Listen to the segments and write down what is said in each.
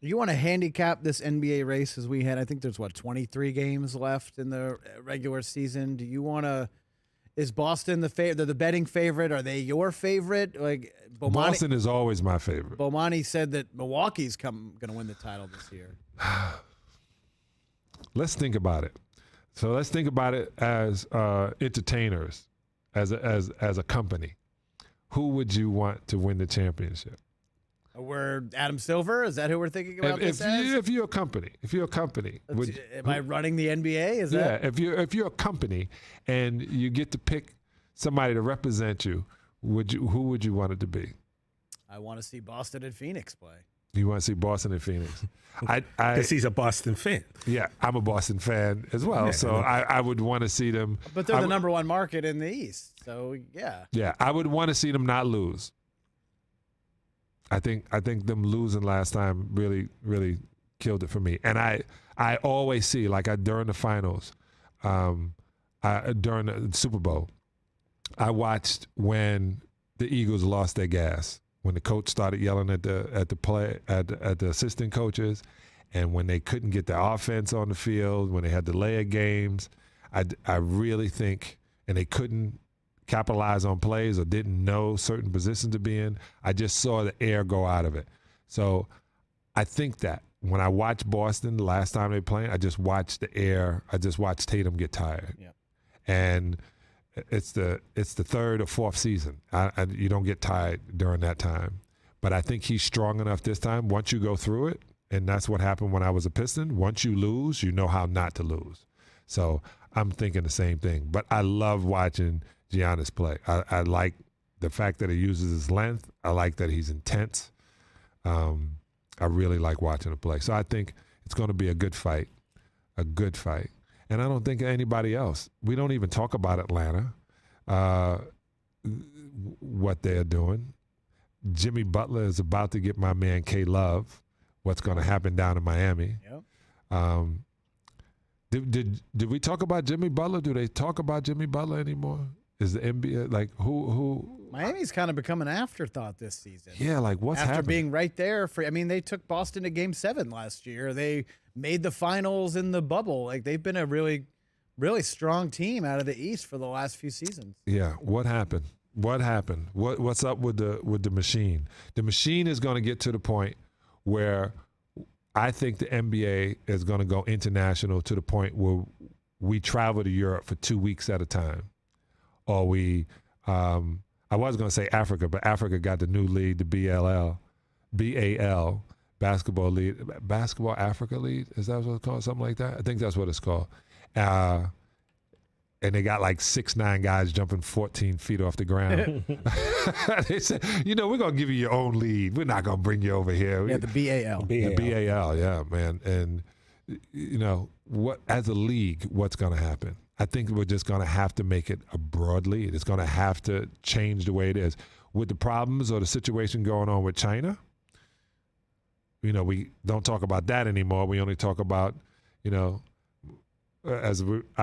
You want to handicap this NBA race as we had? I think there's 23 games left in the regular season. Do you want to? Is Boston they're the betting favorite? Are they your favorite? Like Boston is always my favorite. Bomani said that Milwaukee's going to win the title this year. Let's think about it. So let's think about it as entertainers, as a company. Who would you want to win the championship? We're Adam Silver. Is that who we're thinking about? If you're a company, am I running the NBA? Is that? Yeah. If you're a company and you get to pick somebody to represent you, who would you want it to be? I want to see Boston and Phoenix play. You want to see Boston and Phoenix? Because he's a Boston fan. Yeah, I'm a Boston fan as well. Yeah, so I would want to see them. But they're the number one market in the East. So, yeah. Yeah, I would want to see them not lose. I think them losing last time really, really killed it for me. And I always see, like during the finals, during the Super Bowl, I watched when the Eagles lost their gas, when the coach started yelling at the assistant coaches, and when they couldn't get the offense on the field, when they had delay of games. I really think, and they couldn't capitalize on plays or didn't know certain positions to be in. I just saw the air go out of it. So I think that when I watched Boston the last time they played, I just watched the air. I just watched Tatum get tired. Yep. And it's the third or fourth season. You don't get tired during that time. But I think he's strong enough this time. Once you go through it, and that's what happened when I was a Piston, once you lose, you know how not to lose. So I'm thinking the same thing. But I love watching Giannis play. I like the fact that he uses his length. I like that he's intense. I really like watching him play. So I think it's going to be a good fight. And I don't think anybody else. We don't even talk about Atlanta, what they're doing. Jimmy Butler is about to get my man K-Love. What's going to happen down in Miami. Yep. Did we talk about Jimmy Butler? Do they talk about Jimmy Butler anymore? Is the NBA like who? Miami's kind of become an afterthought this season. Yeah, like what's after happening? being right there they took Boston to Game 7 last year. They made the finals in the bubble. Like they've been a really, really strong team out of the East for the last few seasons. Yeah, what happened? What's up with the machine? The machine is going to get to the point where I think the NBA is going to go international to the point where we travel to Europe for 2 weeks at a time. Or I was going to say Africa, but Africa got the new league, the BAL, Basketball League, Basketball Africa League. Is that what it's called? Something like that? I think that's what it's called. And they got like 6'9" guys jumping 14 feet off the ground. They said, we're going to give you your own lead. We're not going to bring you over here. Yeah, the BAL. The BAL, yeah, man. And, what as a league, what's going to happen? I think we're just going to have to make it a broad lead. It's going to have to change the way it is. With the problems or the situation going on with China, we don't talk about that anymore. We only talk about, I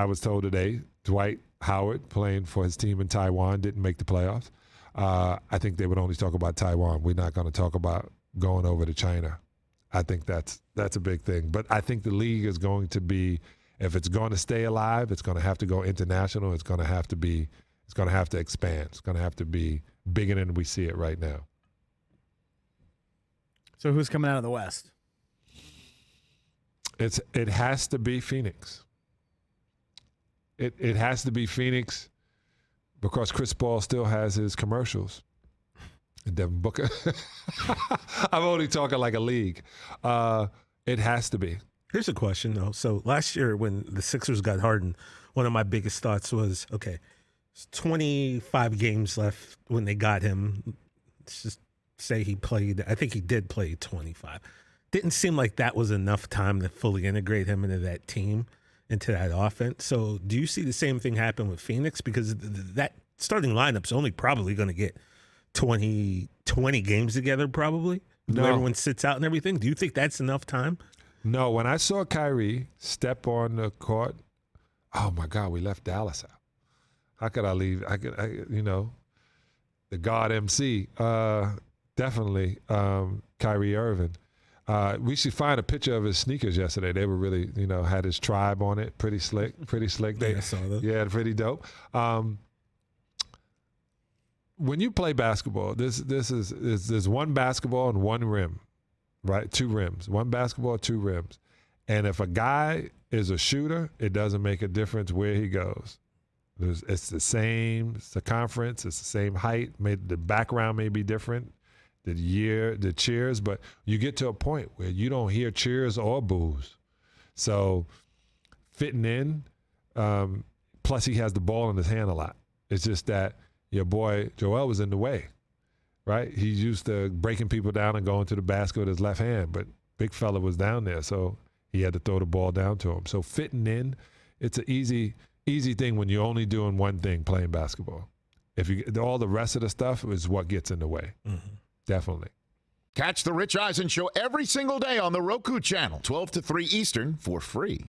was told today, Dwight Howard playing for his team in Taiwan didn't make the playoffs. I think they would only talk about Taiwan. We're not going to talk about going over to China. I think that's a big thing. But I think the league is going to be, if it's going to stay alive, it's going to have to go international. It's going to have to expand. It's going to have to be bigger than we see it right now. So who's coming out of the West? It has to be Phoenix. It has to be Phoenix because Chris Paul still has his commercials. Devin Booker. I'm only talking like a league. It has to be. Here's a question, though. So last year when the Sixers got Harden, one of my biggest thoughts was, okay, 25 games left when they got him. Let's just say he played, I think he did play 25. Didn't seem like that was enough time to fully integrate him into that team, into that offense. So do you see the same thing happen with Phoenix? Because that starting lineup's only probably going to get 20 games together probably. No. Everyone sits out and everything. Do you think that's enough time? No, when I saw Kyrie step on the court, oh my God, we left Dallas out. How could I leave? The God MC, definitely Kyrie Irving. We should find a picture of his sneakers yesterday. They were really, had his tribe on it. Pretty slick. I saw that. Yeah, pretty dope. When you play basketball, there's one basketball and one rim, right? 2 rims. One basketball, 2 rims. And if a guy is a shooter, it doesn't make a difference where he goes. It's the same circumference. It's the same height. The background may be different. The cheers, but you get to a point where you don't hear cheers or boos. So fitting in, plus he has the ball in his hand a lot. It's just that your boy Joel was in the way, right? He's used to breaking people down and going to the basket with his left hand, but big fella was down there, so he had to throw the ball down to him. So fitting in, it's an easy thing when you're only doing one thing, playing basketball. All the rest of the stuff is what gets in the way. Mm-hmm. Definitely. Catch the Rich Eisen Show every single day on the Roku channel, 12 to 3 Eastern, for free.